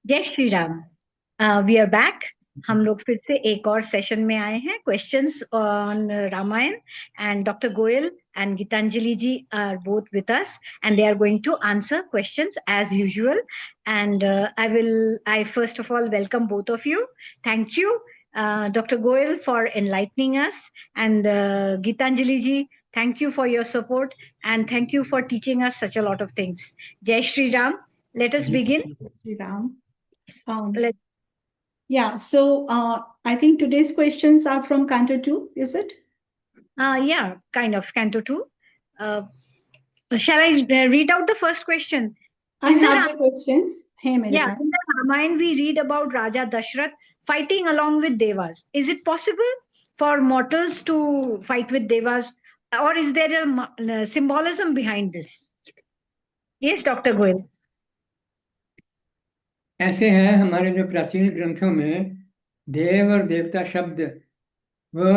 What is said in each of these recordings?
जय Shri Ram. We are back. हम लोग फिर से एक और सेशन में आए हैं, questions on Ramayan, and doctor Goyal and Gitanjali ji are both with us, and they are going to answer questions as usual. And I first of all welcome both of you. Thank you, Dr. Goyal, for enlightening us, and Gitanjali ji, thank you for your support, and thank you for teaching us such a lot of things. Jai Shri Ram. Let us begin. Shri Ram. Let Yeah, so I think today's questions are from Canto 2, is it? Yeah, kind of. Canto 2. Uh, shall I read out the first question? I In the have the questions. Hey, mere Yeah, bhai. in the Ramayana, we read about Raja Dashrath fighting along with Devas. Is it possible for mortals to fight with Devas, or is there a symbolism behind this? Yes, Dr. Goel. ऐसे हैं हमारे जो प्राचीन ग्रंथों में देव और देवता शब्द वह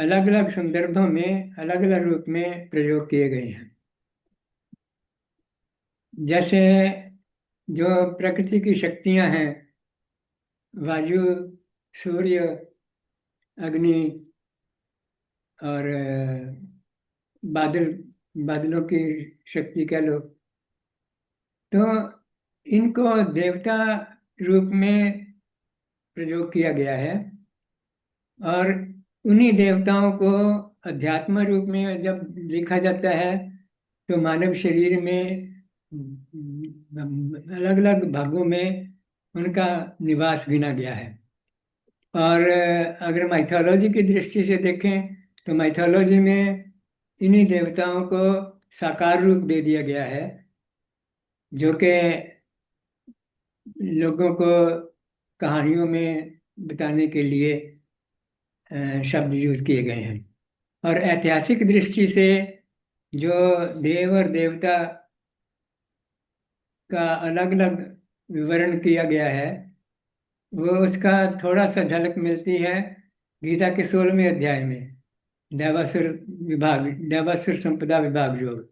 अलग अलग संदर्भों में अलग अलग रूप में प्रयोग किए गए हैं। जैसे जो प्रकृति की शक्तियां हैं, वायु, सूर्य, अग्नि और बादल, बादलों की शक्ति कह लो, तो इनको देवता रूप में प्रयोग किया गया है। और उन्हीं देवताओं को अध्यात्म रूप में जब लिखा जाता है तो मानव शरीर में अलग अलग भागों में उनका निवास गिना गया है। और अगर माइथोलॉजी की दृष्टि से देखें तो माइथोलॉजी में इन्हीं देवताओं को साकार रूप दे दिया गया है, जो कि लोगों को कहानियों में बताने के लिए शब्द यूज किए गए हैं। और ऐतिहासिक दृष्टि से जो देव और देवता का अलग अलग विवरण किया गया है वो उसका थोड़ा सा झलक मिलती है गीता के 16वें अध्याय में, देवासुर संपदा विभाग योग।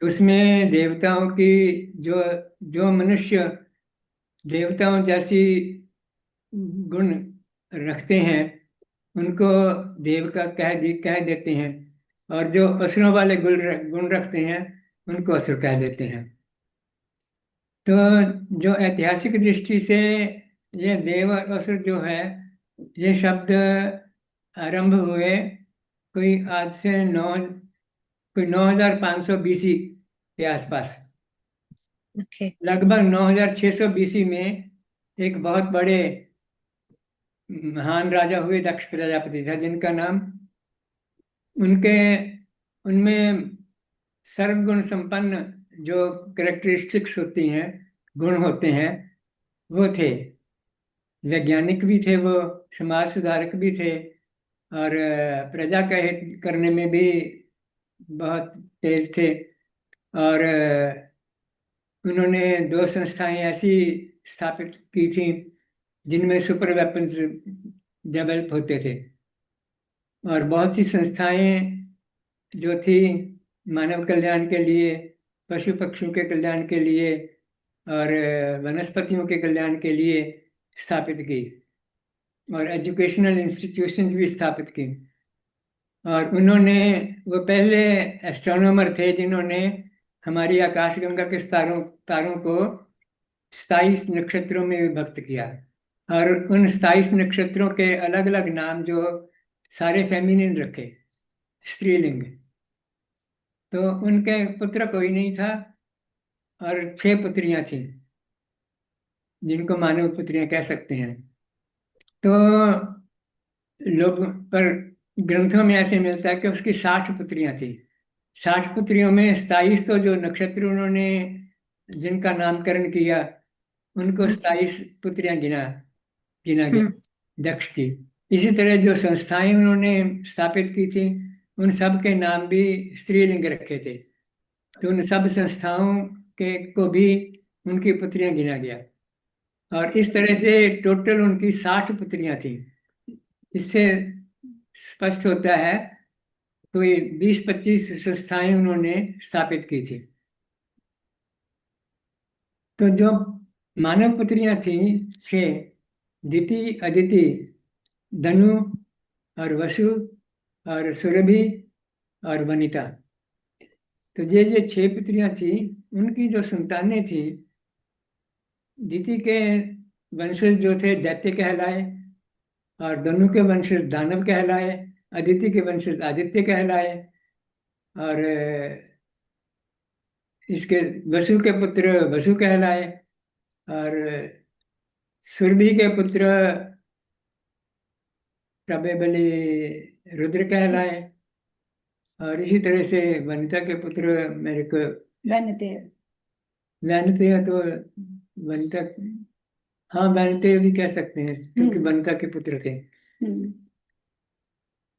उसमें देवताओं की जो जो मनुष्य देवताओं जैसी गुण रखते हैं उनको देव का कह देते हैं, और जो असुरों वाले गुण रखते हैं उनको असुर कह देते हैं। तो जो ऐतिहासिक दृष्टि से ये देव और असुर जो है ये शब्द आरंभ हुए कोई आज से 9500 बीसी के आसपास। Okay. लगभग 9600 बीसी में एक बहुत बड़े महान राजा हुए, दक्ष प्रजापति था, जिनका नाम उनके उनमें सर्वगुण संपन्न जो कैरेक्टरिस्टिक्स होती हैं, गुण होते हैं, वो थे। वैज्ञानिक भी थे वो, समाज सुधारक भी थे, और प्रजा का हित करने में भी बहुत तेज थे। और उन्होंने 2 संस्थाएं ऐसी स्थापित की थी जिनमें सुपर वेपन्स डेवलप होते थे। और बहुत सी संस्थाएं जो थी मानव कल्याण के लिए, पशु पक्षियों के कल्याण के लिए और वनस्पतियों के कल्याण के लिए स्थापित की, और एजुकेशनल इंस्टीट्यूशंस भी स्थापित की। और उन्होंने वो पहले एस्ट्रोनॉमर थे जिन्होंने हमारी आकाशगंगा के तारों को 27 नक्षत्रों में विभक्त किया, और उन 27 नक्षत्रों के अलग अलग नाम जो सारे फेमिनिन रखे, स्त्रीलिंग। तो उनके पुत्र कोई नहीं था और 6 पुत्रियां थी जिनको मानव पुत्रियां कह सकते हैं। तो लोग पर ग्रंथों में ऐसे मिलता है कि उसकी 60 पुत्रियां थी। 60 पुत्रियों में 27 तो जो नक्षत्र उन्होंने जिनका नामकरण किया उनको 27 पुत्रियां गिना गया दक्ष की। इसी तरह जो संस्थाएं उन्होंने स्थापित की थी उन सब के नाम भी स्त्रीलिंग रखे थे, तो उन सब संस्थाओं के को भी उनकी पुत्रियां गिना गया। और इस तरह से टोटल उनकी 60 पुत्रियां थी। इससे स्पष्ट होता है कोई 20-25 संस्थाएं उन्होंने स्थापित की थी। तो जो मानव पुत्रियां थी 6, दिति, अदिति, धनु और वसु और सुरभि और वनिता। तो ये 6 पुत्रियां थी, उनकी जो संतानें थी, दिति के वंशज जो थे दैत्य कहलाए, और धनु के वंशज दानव कहलाए, अदिति के वंशज आदित्य कहलाए, और इसके वसु के पुत्र वसु कहलाए, और सुरभि के पुत्र प्रबल रुद्र कहलाए, और इसी तरह से वनिता के पुत्र मेरे को वैनतेय। वैनतेय, तो वनिता, हाँ वैनतेय भी कह सकते हैं क्योंकि वनिता के पुत्र थे।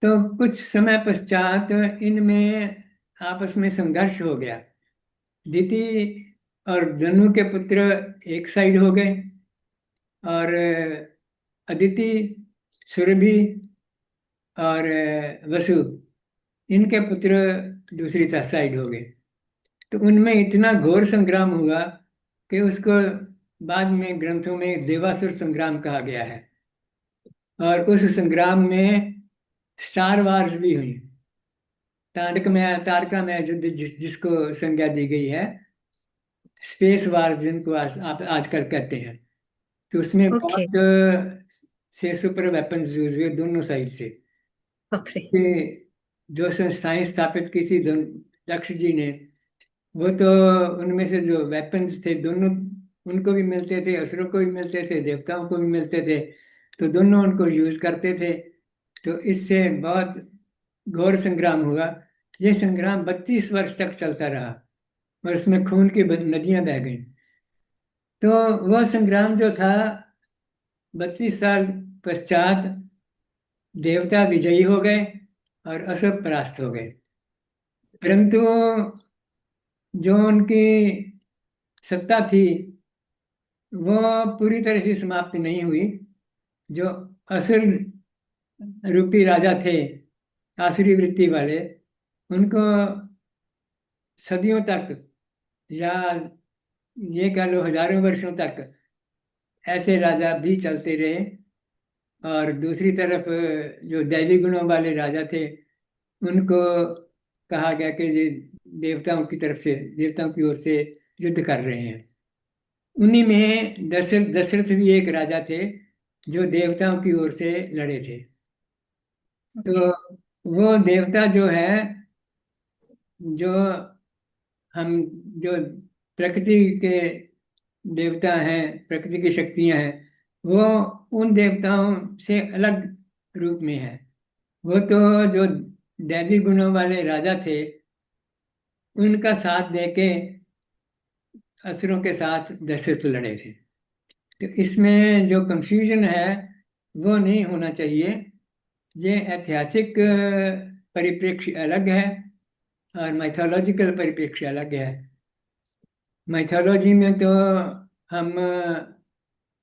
तो कुछ समय पश्चात इनमें आपस में संघर्ष हो गया। दिति और धनु के पुत्र एक साइड हो गए, और अदिति, सुरभि और वसु, इनके पुत्र दूसरी साइड हो गए। तो उनमें इतना घोर संग्राम हुआ कि उसको बाद में ग्रंथों में देवासुर संग्राम कहा गया है। और उस संग्राम में स्टार वार्स भी हुई, तारका में युद्ध जिसको संज्ञा दी गई है, स्पेस वार जिनको आप आजकल कहते हैं। तो उसमें Okay. बहुत से सुपर वेपन्स यूज हुए दोनों साइड से। बाप रे। कि जो संस्थाएं स्थापित की थी दक्ष जी ने, वो तो उनमें से जो वेपन्स थे दोनों उनको भी मिलते थे, असुरों को भी मिलते थे, देवताओं को भी मिलते थे, तो दोनों उनको यूज करते थे। तो इससे बहुत घोर संग्राम हुआ। ये संग्राम 32 वर्ष तक चलता रहा, और उसमें खून की नदियां बह गई। तो वह संग्राम जो था, 32 साल पश्चात देवता विजयी हो गए और असुर परास्त हो गए। परंतु जो उनकी सत्ता थी वो पूरी तरह से समाप्त नहीं हुई। जो असुर रूपी राजा थे, आसुरी वृत्ति वाले, उनको सदियों तक, या ये कह लो हजारों वर्षों तक ऐसे राजा भी चलते रहे। और दूसरी तरफ जो दैवी गुणों वाले राजा थे, उनको कहा गया कि ये देवताओं की तरफ से, देवताओं की ओर से युद्ध कर रहे हैं। उन्हीं में दशरथ भी एक राजा थे जो देवताओं की ओर से लड़े थे। तो वो देवता जो है, जो हम जो प्रकृति के देवता हैं, प्रकृति की शक्तियां हैं, वो उन देवताओं से अलग रूप में है। वो तो जो दैवी गुणों वाले राजा थे, उनका साथ देके असुरों के साथ दशरथ लड़े थे। तो इसमें जो कंफ्यूजन है वो नहीं होना चाहिए। ये ऐतिहासिक परिप्रेक्ष्य अलग है और माइथोलॉजिकल परिप्रेक्ष्य अलग है। माइथोलॉजी में तो हम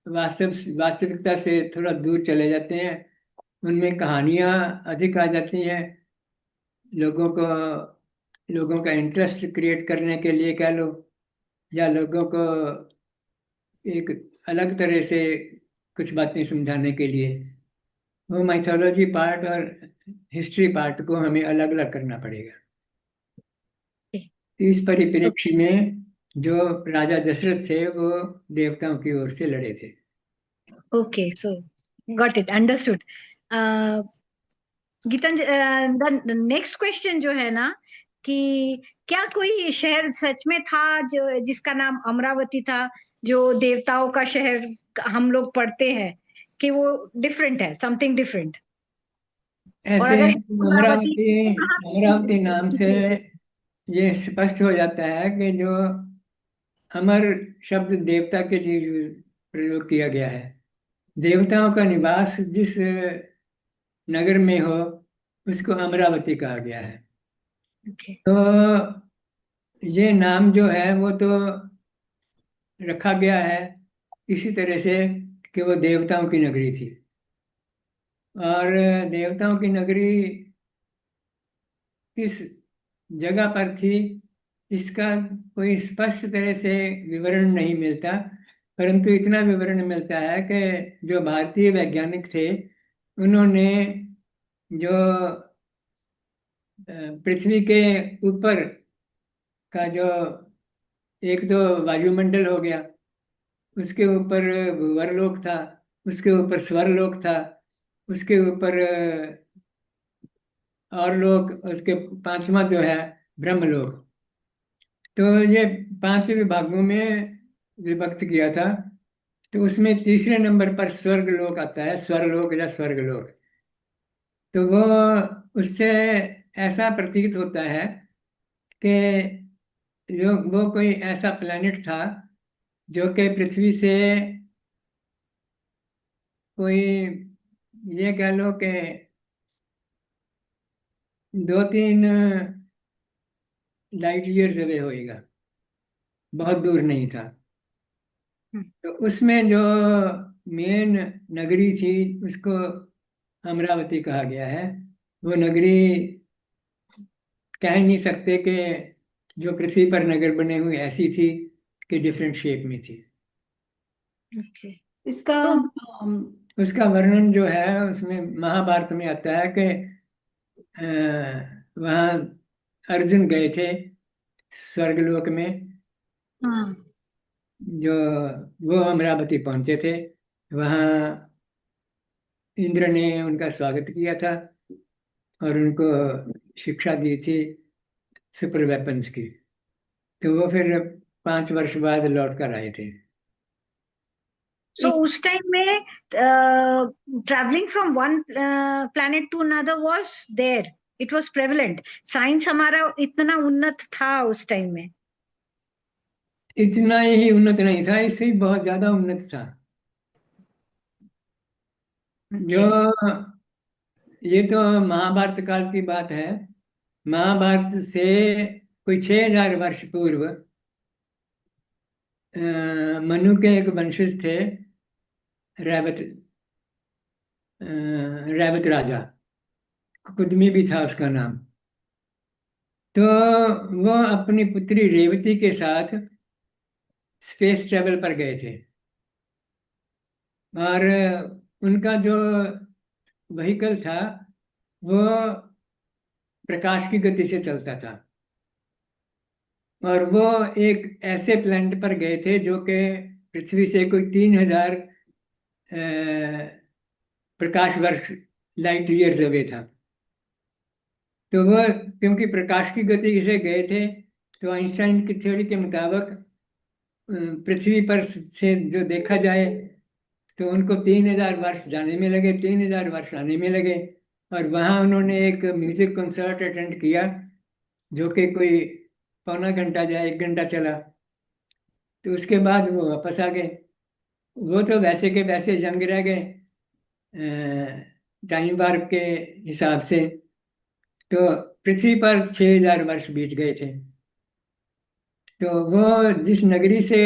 वास्तविकता से थोड़ा दूर चले जाते हैं, उनमें कहानियां अधिक आ जाती हैं। लोगों का इंटरेस्ट क्रिएट करने के लिए कह लो, या लोगों को एक अलग तरह से कुछ बातें समझाने के लिए। वो माइथोलॉजी पार्ट और हिस्ट्री पार्ट को हमें अलग अलग करना पड़ेगा। इस परिप्रेक्ष्य में जो राजा दशरथ थे वो देवताओं की ओर से लड़े थे। Okay, so got it, understood. Gitanjali, next question जो है ना, कि क्या कोई शहर सच में था जो जिसका नाम अमरावती था, जो देवताओं का शहर हम लोग पढ़ते हैं, कि वो डिफरेंट है, समथिंग डिफरेंट? और ऐसे अगर अमरावती अमरावती अमरावती नाम से ये स्पष्ट हो जाता है कि जो अमर शब्द देवता के लिए प्रयोग किया गया है। देवताओं का निवास जिस नगर में हो उसको अमरावती कहा गया है। Okay. तो ये नाम जो है वो तो रखा गया है इसी तरह से कि वो देवताओं की नगरी थी। और देवताओं की नगरी किस जगह पर थी, इसका कोई स्पष्ट तरह से विवरण नहीं मिलता। परंतु इतना विवरण मिलता है कि जो भारतीय वैज्ञानिक थे उन्होंने जो पृथ्वी के ऊपर का जो एक तो वायुमंडल हो गया, उसके ऊपर भूवरलोक था, उसके ऊपर स्वर्लोक था, उसके ऊपर और लोक, उसके पांचवा जो है ब्रह्मलोक। तो ये 5 विभागों में विभक्त किया था। तो उसमें तीसरे नंबर पर स्वर्गलोक आता है, स्वरलोक या स्वर्गलोक। तो वो उससे ऐसा प्रतीत होता है कि जो वो कोई ऐसा प्लेनेट था जो कि पृथ्वी से कोई, ये कह लो कि 2-3 लाइट ईयर्स अवे होएगा, बहुत दूर नहीं था। हम्म, तो उसमें जो मेन नगरी थी उसको अमरावती कहा गया है। वो नगरी कह नहीं सकते कि जो पृथ्वी पर नगर बने हुए ऐसी थी कि डिफरेंट शेप में थी। ओके। इसका तो उसका वर्णन जो है उसमें महाभारत में आता है कि वहाँ अर्जुन गए थे स्वर्गलोक में, हाँ, जो वो अमरावती पहुंचे थे। वहाँ इंद्र ने उनका स्वागत किया था और उनको शिक्षा दी थी सुपर वेपन्स की। तो वो फिर 5 वर्ष बाद लौट कर आए थे। सो एक उस टाइम में travelling from one planet to another was there, it was prevalent. Science हमारा इतना उन्नत था उस टाइम में। इतना ही उन्नत नहीं था, इससे ही बहुत ज्यादा उन्नत था। जो ओके। ये तो महाभारत काल की बात है। महाभारत से कोई 6000 वर्ष पूर्व मनु के एक वंशज थे, रैवत, रैवत राजा, कुदमी भी था उसका नाम। तो वो अपनी पुत्री रेवती के साथ स्पेस ट्रेवल पर गए थे। और उनका जो व्हीकल था वो प्रकाश की गति से चलता था। और वो एक ऐसे प्लैनेट पर गए थे जो कि पृथ्वी से कोई 3000 प्रकाश वर्ष, लाइट ईयर्स अवे था। तो वो क्योंकि प्रकाश की गति से गए थे, तो आइंस्टाइन की थ्योरी के मुताबिक पृथ्वी पर से जो देखा जाए तो उनको 3000 वर्ष जाने में लगे, 3000 वर्ष आने में लगे। और वहाँ उन्होंने एक म्यूजिक कंसर्ट अटेंड किया जो कि कोई पौना घंटा या 1 घंटा चला। तो उसके बाद वो वापस आ गए। वो तो वैसे के वैसे यंग रह गए टाइम वार्प के हिसाब से। तो पृथ्वी पर 6000 वर्ष बीत गए थे। तो वो जिस नगरी से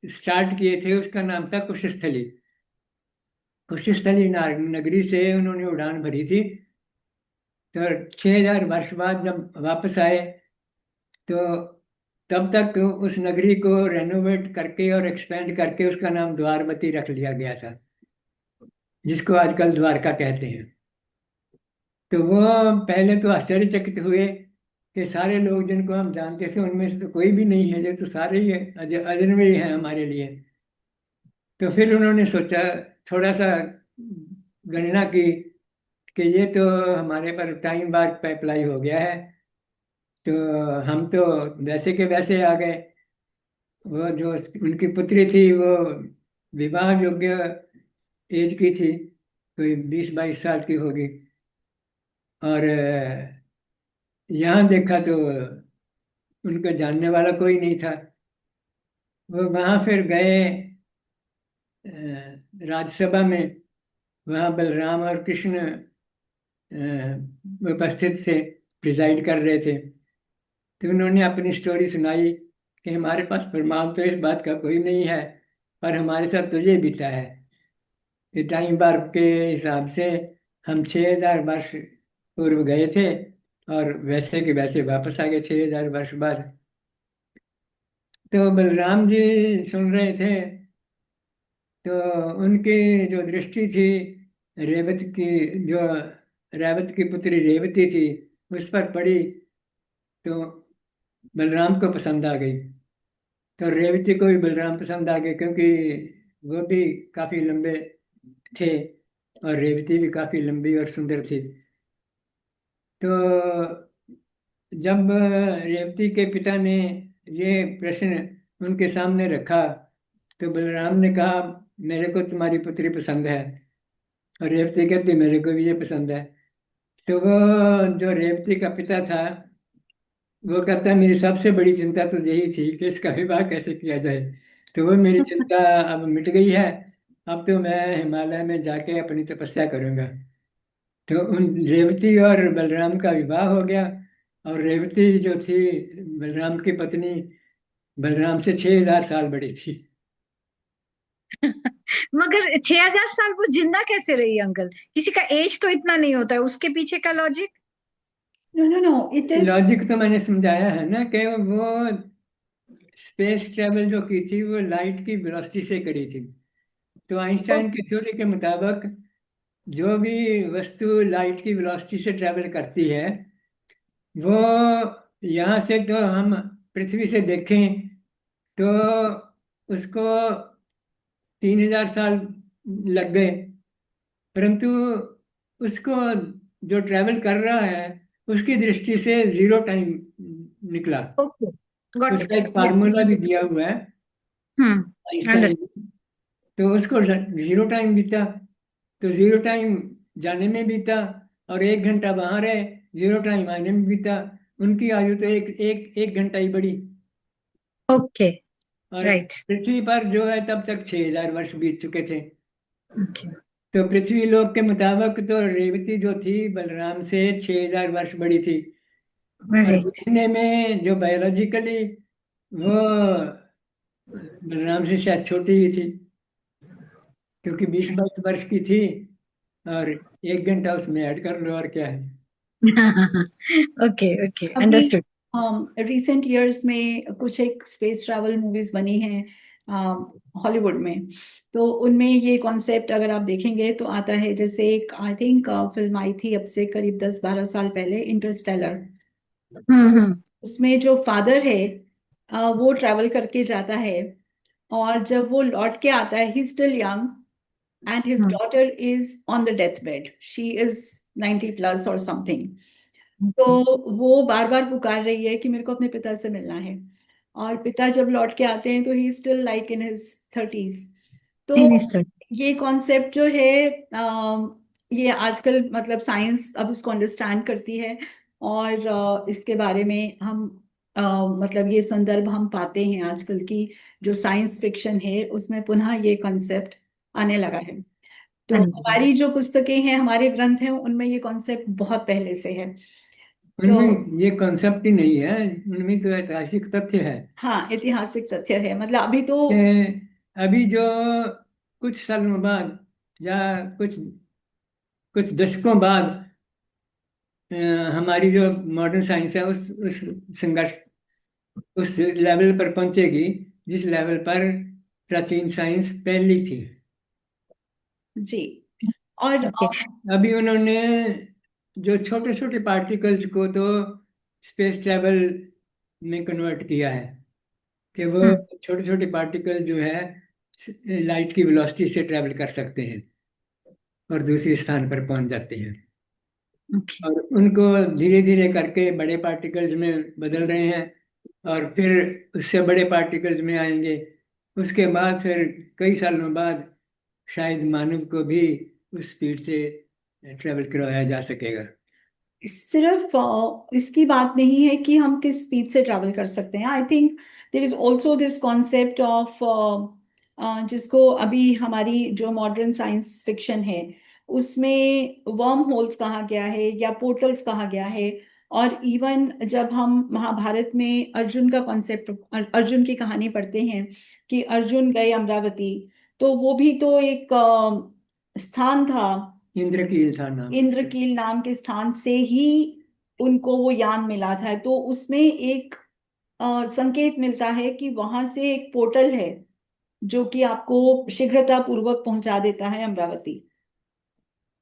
स्टार्ट किए थे उसका नाम था कुशस्थली। कुशस्थली नगरी से उन्होंने उड़ान भरी थी। तो 6000 वर्ष बाद जब वापस आए तो तब तक उस नगरी को रेनोवेट करके और एक्सपेंड करके उसका नाम द्वारवती रख लिया गया था, जिसको आजकल द्वारका कहते हैं। तो वो पहले तो आश्चर्यचकित हुए कि सारे लोग जिनको हम जानते थे उनमें से तो कोई भी नहीं है, ये तो सारे ही अजनबी हैं हमारे लिए। तो फिर उन्होंने सोचा, थोड़ा सा गणना की कि ये तो हमारे पर टाइम बार पे अप्लाई हो गया है। तो हम तो वैसे के वैसे आ गए। वो जो उनकी पुत्री थी वो विवाह योग्य एज की थी, कोई 20-22 साल की होगी। और यहाँ देखा तो उनका जानने वाला कोई नहीं था। वो वहाँ फिर गए राज्यसभा में। वहाँ बलराम और कृष्ण उपस्थित थे, प्रिजाइड कर रहे थे। तो उन्होंने अपनी स्टोरी सुनाई कि हमारे पास प्रमाण तो इस बात का कोई नहीं है, पर हमारे साथ तो ये बीता है कि टाइम वार्प के हिसाब से हम 6000 वर्ष पूर्व गए थे और वैसे के वैसे वापस आ गए 6000 वर्ष बाद। तो बलराम जी सुन रहे थे तो उनकी जो दृष्टि थी जो रेवत की पुत्री रेवती थी उस पर पड़ी, तो बलराम को पसंद आ गई। तो रेवती को भी बलराम पसंद आ गए, क्योंकि वो भी काफी लंबे थे और रेवती भी काफी लंबी और सुंदर थी। तो जब रेवती के पिता ने ये प्रश्न उनके सामने रखा, तो बलराम ने कहा, मेरे को तुम्हारी पुत्री पसंद है। और रेवती कहती, मेरे को भी ये पसंद है। तो वो जो रेवती का पिता था, वो कहता है, मेरी सबसे बड़ी चिंता तो यही थी कि इसका विवाह कैसे किया जाए। तो वो मेरी चिंता अब मिट गई है। अब तो मैं हिमालय में जाके अपनी तपस्या करूंगा। तो उन रेवती और बलराम का विवाह हो गया। और रेवती जो थी बलराम की पत्नी, बलराम से 6,000 साल बड़ी थी। मगर 6,000 साल वो जिंदा कैसे रही अंकल? किसी का एज तो इतना नहीं होता है, उसके पीछे का logic? No, no, no. It is. Logic तो मैंने समझाया है ना, कि वो स्पेस ट्रेवल जो की थी वो लाइट की वेलोसिटी से करी थी। तो आइंस्टाइन की थ्योरी के मुताबिक जो भी वस्तु लाइट की वेलोसिटी से ट्रेवल करती है, वो यहाँ से तो हम पृथ्वी से देखें तो उसको 3,000 साल लग गए, परंतु उसको जो ट्रेवल कर रहा है उसकी दृष्टि से जीरो टाइम निकला। ओके, गॉट उसका इट। एक फार्मूला भी दिया हुआ है आइंस्टाइन अंडरस्टूड। ने। तो उसको जीरो टाइम बीता, तो जीरो टाइम जाने में बीता, और 1 घंटा वहां रहे, जीरो टाइम आने में बीता। उनकी आयु तो एक एक एक घंटा ही बढ़ी। ओके, और राइट। पृथ्वी पर जो है तब तक 6,000 वर्ष बीत चुके थे। ओके, तो पृथ्वी लोक के मुताबिक तो रेवती जो थी बलराम से 6,000 वर्ष बड़ी थी। और राइट। दिखने में जो बायोलॉजिकली वो बलराम से शायद छोटी ही थी, क्योंकि 20-22 वर्ष की थी। और 1 घंटा उसमें ऐड कर लो, और क्या है। ओके, ओके, अभी अंडरस्टूड। रिसेंट इयर्स में कुछ एक स्पेस ट्रैवल मूवीज बनी हैं हॉलीवुड में। तो उनमें ये कॉन्सेप्ट अगर आप देखेंगे तो आता है, जैसे एक आई थिंक फिल्म आई थी अब से करीब 10-12 साल पहले, इंटरस्टेलर। हम्म। उसमें जो फादर है वो ट्रैवल करके जाता है, और जब वो लौट के आता है he still young, and his hmm. Daughter is on the death bed, she is 90 plus और समथिंग। तो वो बार बार पुकार रही है कि मेरे को अपने पिता से मिलना है। और पिता जब लौट के आते हैं तो he still like in his 30s। तो ये कॉन्सेप्ट जो है ये आजकल मतलब साइंस अब इसको अंडरस्टैंड करती है, और इसके बारे में हम मतलब ये संदर्भ हम पाते हैं आजकल की जो साइंस फिक्शन है उसमें पुनः ये कॉन्सेप्ट आने लगा है। तो हमारी जो पुस्तकें हैं, हमारे ग्रंथ हैं, उनमें ये कॉन्सेप्ट बहुत पहले से है। तो उनमें ये कॉन्सेप्ट ही नहीं है, उनमें तो ऐतिहासिक तथ्य है हाँ, ऐतिहासिक तथ्य है, मतलब अभी तो कि अभी जो कुछ सालों बाद या कुछ कुछ दशकों बाद अ, हमारी जो मॉडर्न साइंस है उस संघर्ष उस लेवल पर पहुंचेगी जिस लेवल पर प्राचीन साइंस पहली थी। जी। और ओके। अभी उन्होंने जो छोटे छोटे पार्टिकल्स को तो स्पेस ट्रैवल में कन्वर्ट किया है, कि वो छोटे छोटे पार्टिकल जो है लाइट की वेलोसिटी से ट्रैवल कर सकते हैं और दूसरे स्थान पर पहुंच जाते हैं। ओके। और उनको धीरे धीरे करके बड़े पार्टिकल्स में बदल रहे हैं, और फिर उससे बड़े पार्टिकल्स में आएंगे। उसके बाद फिर कई सालों बाद शायद मानव को भी उस स्पीड से ट्रैवल करवाया जा सकेगा। सिर्फ इसकी बात नहीं है कि हम किस स्पीड से ट्रैवल कर सकते हैं। I think there is also this concept of जिसको अभी हमारी जो मॉडर्न साइंस फिक्शन है उसमें वर्म होल्स कहा गया है या पोर्टल्स कहा गया है। और इवन जब हम महाभारत में अर्जुन का कॉन्सेप्ट, अर्जुन की कहानी पढ़ते हैं कि अर्जुन गए अमरावती, तो वो भी तो एक स्थान था, इंद्रकील था नाम। इंद्रकील नाम के स्थान से ही उनको वो यान मिला था। तो उसमें एक संकेत मिलता है कि वहां से एक पोर्टल है जो कि आपको शीघ्रता पूर्वक पहुंचा देता है अमरावती।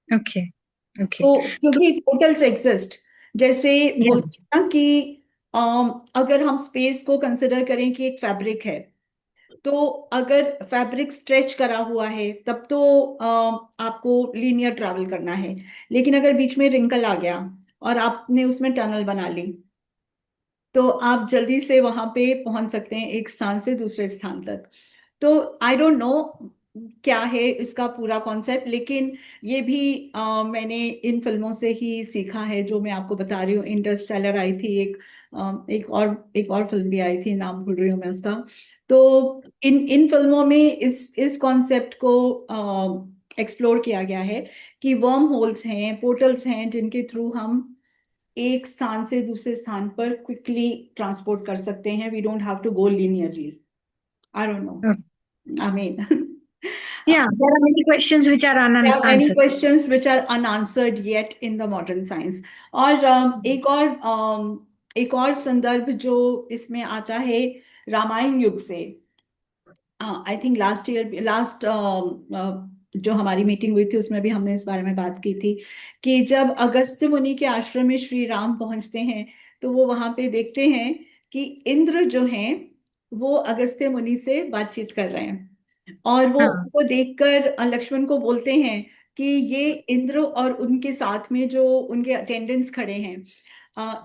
Okay okay. तो क्योंकि पोर्टल्स एग्जिस्ट, जैसे बोलते हैं ना कि अगर हम स्पेस को कंसिडर करें कि एक फैब्रिक है, तो अगर फैब्रिक स्ट्रेच करा हुआ है तब तो आपको लीनियर ट्रैवल करना है, लेकिन अगर बीच में रिंकल आ गया और आपने उसमें टनल बना ली, तो आप जल्दी से वहां पे पहुंच सकते हैं एक स्थान से दूसरे स्थान तक। तो आई डोंट नो क्या है इसका पूरा कॉन्सेप्ट, लेकिन ये भी मैंने इन फिल्मों से ही सीखा है जो मैं आपको बता रही हूँ। इंटरस्टेलर आई थी एक, एक और फिल्म भी आई थी, नाम भूल रही हूँ मैं उसका। तो इन इन फिल्मों में इस कॉन्सेप्ट को एक्सप्लोर किया गया है कि वर्म होल्स हैं, पोर्टल्स हैं, जिनके थ्रू हम एक स्थान से दूसरे स्थान पर क्विकली ट्रांसपोर्ट कर सकते हैं। We don't have to go linearly. I don't know, I mean Yeah, there are many questions which are there are many unanswered. questions which are unanswered yet in the modern science. और एक और संदर्भ जो इसमें आता है रामायण युग से। आई थिंक लास्ट जो हमारी मीटिंग हुई थी उसमें भी हमने इस बारे में बात की थी कि जब अगस्त्य मुनि के आश्रम में श्री राम पहुंचते हैं, तो वो वहां पे देखते हैं कि इंद्र जो हैं वो अगस्त्य मुनि से बातचीत कर रहे हैं, और वो हाँ उनको देखकर लक्ष्मण को बोलते हैं कि ये इंद्र और उनके साथ में जो उनके अटेंडेंट्स खड़े हैं,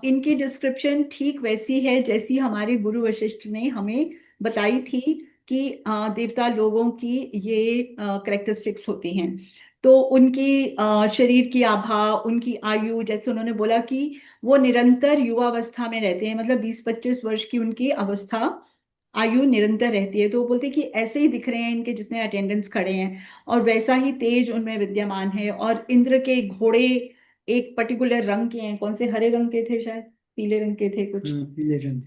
इनकी डिस्क्रिप्शन ठीक वैसी है जैसी हमारे गुरु वशिष्ठ ने हमें बताई थी कि देवता लोगों की ये करेक्टरिस्टिक्स होती हैं। तो उनकी शरीर की आभा, उनकी आयु, जैसे उन्होंने बोला कि वो निरंतर युवावस्था में रहते हैं, मतलब 20-25 वर्ष की उनकी अवस्था आयु निरंतर रहती है। तो वो बोलते हैं कि ऐसे ही दिख रहे हैं इनके जितने अटेंडेंट्स खड़े हैं, और वैसा ही तेज उनमें विद्यमान है। और इंद्र के घोड़े एक पर्टिकुलर रंग के हैं, कौन से, हरे रंग के थे शायद, पीले रंग के थे कुछ,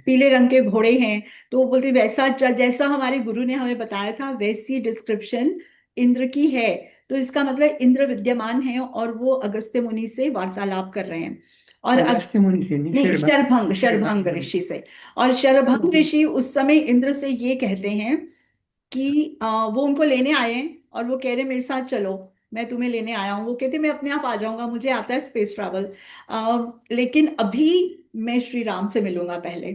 पीले रंग के घोड़े हैं। तो वो बोलते वैसा जैसा हमारे गुरु ने हमें बताया था वैसी डिस्क्रिप्शन इंद्र की है। तो इसका मतलब इंद्र विद्यमान है और वो अगस्त्य मुनि से वार्तालाप कर रहे हैं। और अगस्त्य मुनि से नहीं, शरभंग शरभंग ऋषि से। और शरभंग ऋषि उस समय इंद्र से ये कहते हैं कि वो उनको लेने आए हैं और वो कह रहे मेरे साथ चलो, मैं तुम्हें लेने आया हूँ। वो कहते मैं अपने आप आ जाऊंगा, मुझे आता है स्पेस ट्रैवल, लेकिन अभी मैं श्री राम से मिलूंगा पहले,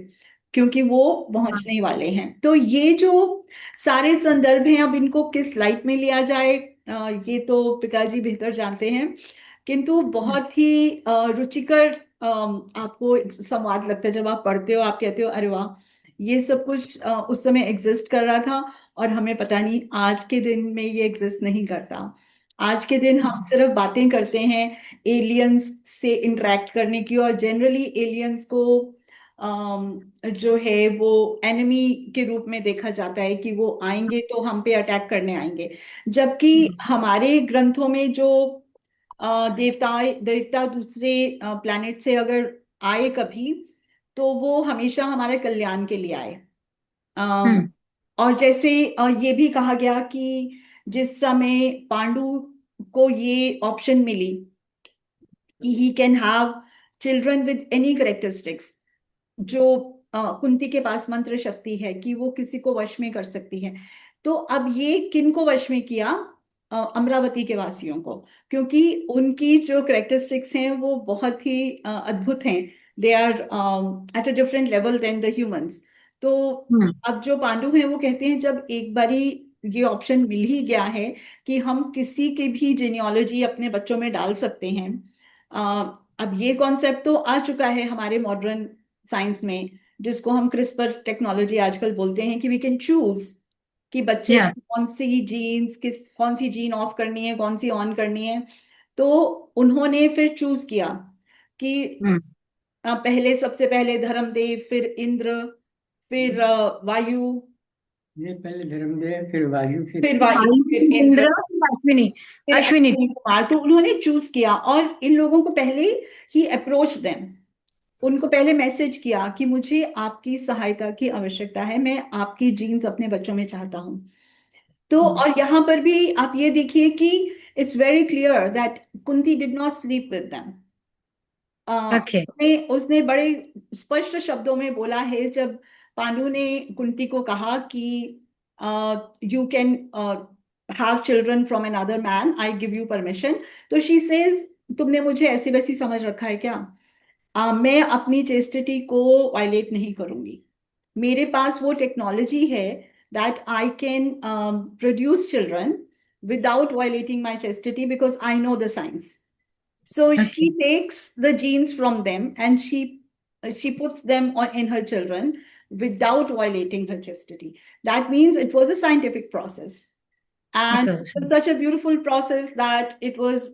क्योंकि वो पहुंचने ही वाले हैं। तो ये जो सारे संदर्भ हैं, अब इनको किस लाइट में लिया जाए ये तो पिताजी बेहतर जानते हैं, किंतु बहुत ही रुचिकर आपको संवाद लगता है जब आप पढ़ते हो। आप कहते हो अरे वाह, ये सब कुछ उस समय एग्जिस्ट कर रहा था और हमें पता नहीं आज के दिन में ये एग्जिस्ट नहीं करता। आज के दिन हम सिर्फ बातें करते हैं एलियंस से इंटरेक्ट करने की, और जनरली एलियंस को जो है वो एनिमी के रूप में देखा जाता है कि वो आएंगे तो हम पे अटैक करने आएंगे। जबकि हमारे ग्रंथों में जो देवता दूसरे प्लैनेट से अगर आए कभी, तो वो हमेशा हमारे कल्याण के लिए आए। हम्म और जैसे ये भी कहा गया कि जिस समय पांडु को ये ऑप्शन मिली कि he can have children with any characteristics, जो कुंती के पास मंत्र शक्ति है कि वो किसी को वश में कर सकती है। तो अब ये किन को वश में किया? अमरावती के वासियों को, क्योंकि उनकी जो करेक्टरिस्टिक्स हैं वो बहुत ही अद्भुत हैं। They are at a different level than the humans. तो अब जो पांडु हैं वो कहते हैं जब एक बारी ये ऑप्शन मिल ही गया है कि हम किसी की भी जेनियोलॉजी अपने बच्चों में डाल सकते हैं। अब ये कॉन्सेप्ट तो आ चुका है हमारे मॉडर्न साइंस में, जिसको हम क्रिस्पर टेक्नोलॉजी आजकल बोलते हैं, कि वी कैन चूज कि बच्चे Yeah. कौन सी जीन ऑफ करनी है, कौन सी ऑन करनी है। तो उन्होंने फिर चूज किया कि पहले, सबसे पहले धर्मदेव, फिर इंद्र, फिर वायु, ये पहले धर्मदेव, फिर वायु, फिर वायु, फिर इंद्र, इंद्र, अश्विनी, फिर अश्विनी। अश्विनी कुमार। तो उन्होंने चूज किया और इन लोगों को पहले ही अप्रोच देम, उनको पहले मैसेज किया कि मुझे आपकी सहायता की आवश्यकता है, मैं आपकी जीन्स अपने बच्चों में चाहता हूं। तो और यहाँ पर भी आप ये देखिए कि it's very clear that Kunti did not sleep with them. Okay. उसने बड़े स्पष्ट शब्दों में बोला है, जब पांडु ने कुंती को कहा कि you can have children from another man, I give you permission. तो she says, तुमने मुझे ऐसी वैसी समझ रखा है क्या? मैं अपनी चेस्टिटी को वायलेट नहीं करूंगी। मेरे पास वो टेक्नोलॉजी है that I can produce children without violating my chastity because I know the science. So she takes the genes from them and she puts them in her children without violating her chastity. That means it was a scientific process. And it was such a beautiful process that it was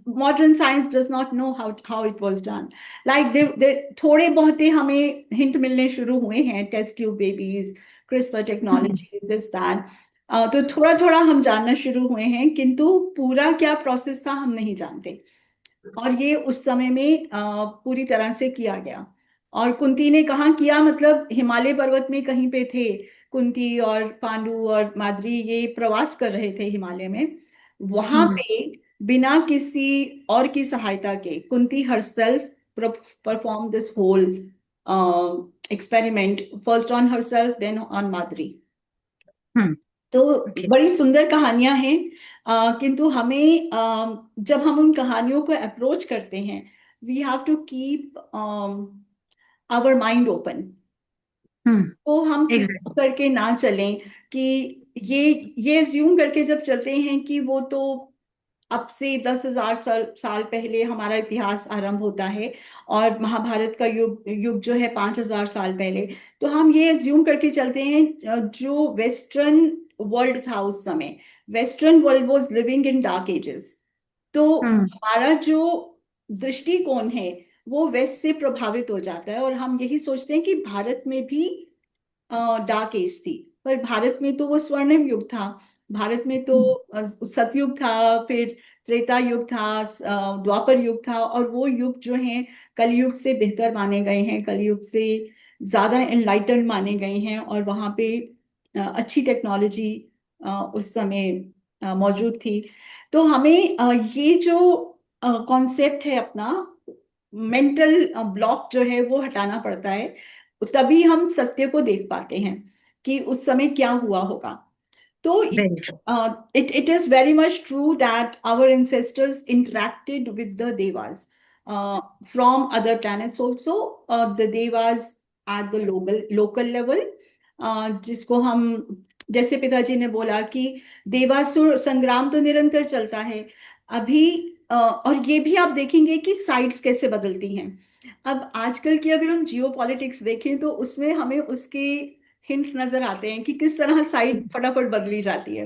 modern science does not know how it was done. Like they थोड़े बहुत हमें hint मिलने शुरू हुए हैं, test tube babies, CRISPR technology, this that. तो थोड़ा थोड़ा हम जानना शुरू हुए हैं, किंतु पूरा क्या प्रोसेस था हम नहीं जानते। और ये उस समय में पूरी तरह से किया गया। और कुंती ने कहाँ किया, मतलब हिमालय पर्वत में कहीं पे थे कुंती और पांडु और माद्री, ये प्रवास कर रहे थे हिमालय में। वहां पे बिना किसी और की सहायता के Kunti herself perform this whole experiment, first on herself then on Madri. तो बड़ी सुंदर कहानियां हैं, किंतु हमें जब हम उन कहानियों को अप्रोच करते हैं, we have to keep our mind open. तो हम करके ना चलें कि ये अज्यूम करके जब चलते हैं कि वो तो अब से 10,000 साल पहले हमारा इतिहास आरंभ होता है और महाभारत का युग जो है 5,000 साल पहले, तो हम ये अज्यूम करके चलते हैं जो वेस्टर्न वर्ल्ड था उस समय, western world was living in dark ages. तो हमारा जो दृष्टिकोण है वो वेस्ट से प्रभावित हो जाता है और हम यही सोचते हैं कि भारत में भी डार्क एज थी, पर भारत में तो वो स्वर्णिम युग था। भारत में तो सतयुग था, फिर त्रेता युग था, द्वापर युग था, और वो युग जो है कलयुग से बेहतर माने गए हैं, कलयुग से ज्यादा एनलाइटन माने गए हैं, और वहां पे अच्छी टेक्नोलॉजी उस समय मौजूद थी। तो हमें ये जो कॉन्सेप्ट है अपना मेंटल ब्लॉक जो है वो हटाना पड़ता है, तभी हम सत्य को देख पाते हैं कि उस समय क्या हुआ होगा। तो it is very much true that our ancestors interacted with the devas from other planets also, the devas at the local level, जिसको हम, जैसे पिताजी ने बोला कि देवासुर संग्राम तो निरंतर चलता है अभी, और ये भी आप देखेंगे कि साइड्स कैसे बदलती हैं। अब आजकल की अगर हम जियो पॉलिटिक्स देखें तो उसमें हमें उसके हिंट्स नजर आते हैं कि किस तरह साइड फटाफट बदली जाती है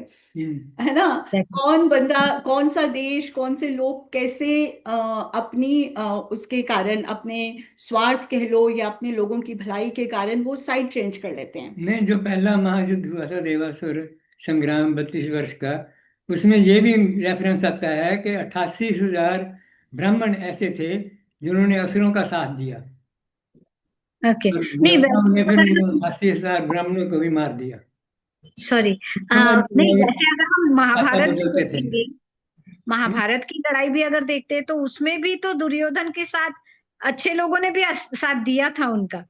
ना। कौन बंदा, कौन सा देश, कौन से लोग कैसे अपनी उसके कारण, अपने स्वार्थ कह लो या अपने लोगों की भलाई के कारण वो साइड चेंज कर लेते हैं। नहीं, जो पहला महायुद्ध हुआ था देवासुर संग्राम 32 वर्ष का, उसमें ये भी रेफरेंस आता है कि 88,000 ब्राह्मण ऐसे थे जिन्होंने असुरों का साथ दिया। नहीं, फिर 88,000 ब्राह्मणों को भी मार दिया। सॉरी, नहीं, जैसे अगर हम महाभारत देखेंगे, महाभारत की लड़ाई भी अगर देखते हैं तो उसमें भी तो दुर्योधन के साथ अच्छे लोगों ने भी साथ दिया था उनका।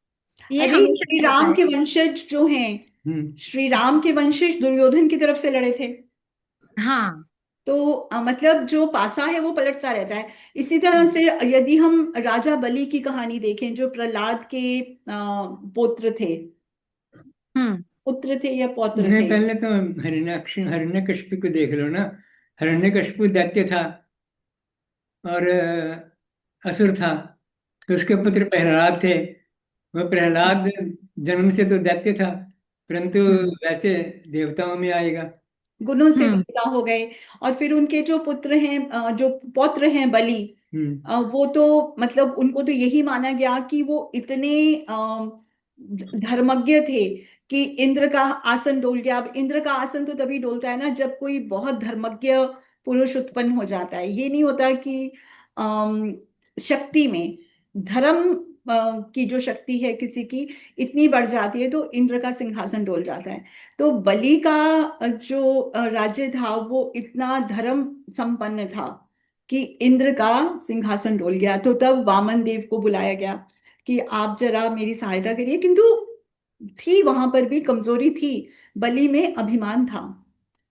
ये श्री राम के वंशज जो हैं, श्री राम के वंशज दुर्योधन की तरफ से लड़े थे। हाँ, तो मतलब जो पासा है वो पलटता रहता है। इसी तरह से यदि हम राजा बलि की कहानी देखें, जो प्रहलाद के पुत्र थे, पुत्र थे या पौत्र थे? पहले तो हिरण्यकशिपु को देख लो ना। हिरण्यकशिपु दैत्य था और असुर था, तो उसके पुत्र प्रहलाद थे। वह प्रहलाद जन्म से तो दैत्य था, परंतु वैसे देवताओं में आएगा, गुणों से देवता हो गए। और फिर उनके जो पुत्र हैं, जो पौत्र हैं बलि, वो तो मतलब उनको तो यही माना गया कि वो इतने धर्मज्ञ थे कि इंद्र का आसन डोल गया। अब इंद्र का आसन तो तभी डोलता है ना जब कोई बहुत धर्मज्ञ पुरुष उत्पन्न हो जाता है। ये नहीं होता कि शक्ति में धर्म की जो शक्ति है किसी की इतनी बढ़ जाती है तो इंद्र का सिंहासन डोल जाता है। तो बलि का जो राज्य था वो इतना धर्म संपन्न था कि इंद्र का सिंहासन डोल गया। तो तब वामन देव को बुलाया गया कि आप जरा मेरी सहायता करिए, किंतु थी वहां पर भी कमजोरी थी। बलि में अभिमान था,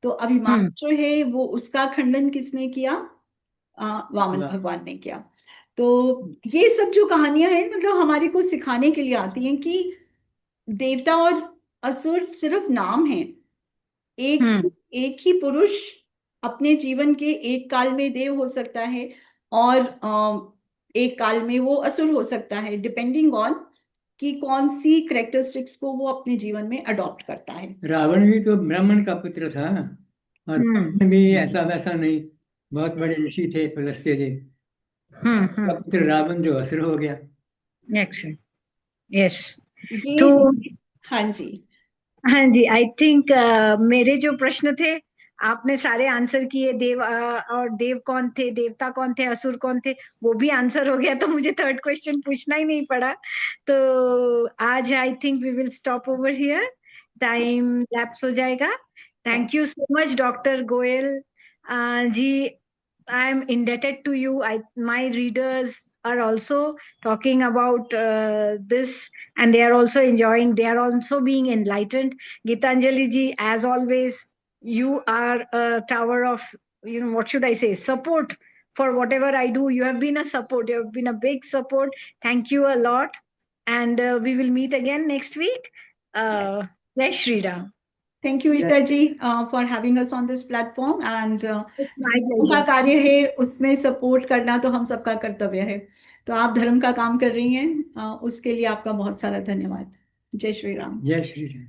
तो अभिमान जो है वो उसका खंडन किसने किया? वामन वाह। भगवान ने किया। तो ये सब जो कहानियां हैं मतलब हमारे को सिखाने के लिए आती हैं कि देवता और असुर सिर्फ नाम है। एक एक ही पुरुष अपने जीवन के एक काल में देव हो सकता है और एक काल में वो असुर हो सकता है, डिपेंडिंग ऑन कि कौन सी करेक्टरिस्टिक्स को वो अपने जीवन में अडॉप्ट करता है। रावण भी तो ब्राह्मण का पुत्र था, और कृष्ण भी ऐसा वैसा नहीं, बहुत बड़े ऋषि थे पुलस्त्य जी। का पुत्र रावण जो असुर हो गया। Excellent. Yes. ये तो हाँ जी, हाँ जी, आई थिंक मेरे जो प्रश्न थे आपने सारे आंसर किए। और देव कौन थे, देवता कौन थे, असुर कौन थे, वो भी आंसर हो गया, तो मुझे थर्ड क्वेश्चन पूछना ही नहीं पड़ा। तो आज I think we will stop over here, time lapse हो जाएगा। Thank you so much doctor Goyal ji. I am indebted to you. My readers are also talking about this, and they are also enjoying. They are also being enlightened. Gitanjali ji, as always, you are a tower of, what should I say, support for whatever I do. You have been a support. You have been a big support. Thank you a lot, and we will meet again next week. Jai Shri Ram. Thank you Ita ji for having us on this platform and It's my उनका pleasure. कार्य है उसमें support करना तो हम सबका कर्तव्य है। तो आप धर्म का काम कर रही हैं, उसके लिए आपका बहुत सारा धन्यवाद। जय श्री राम। जय श्री राम।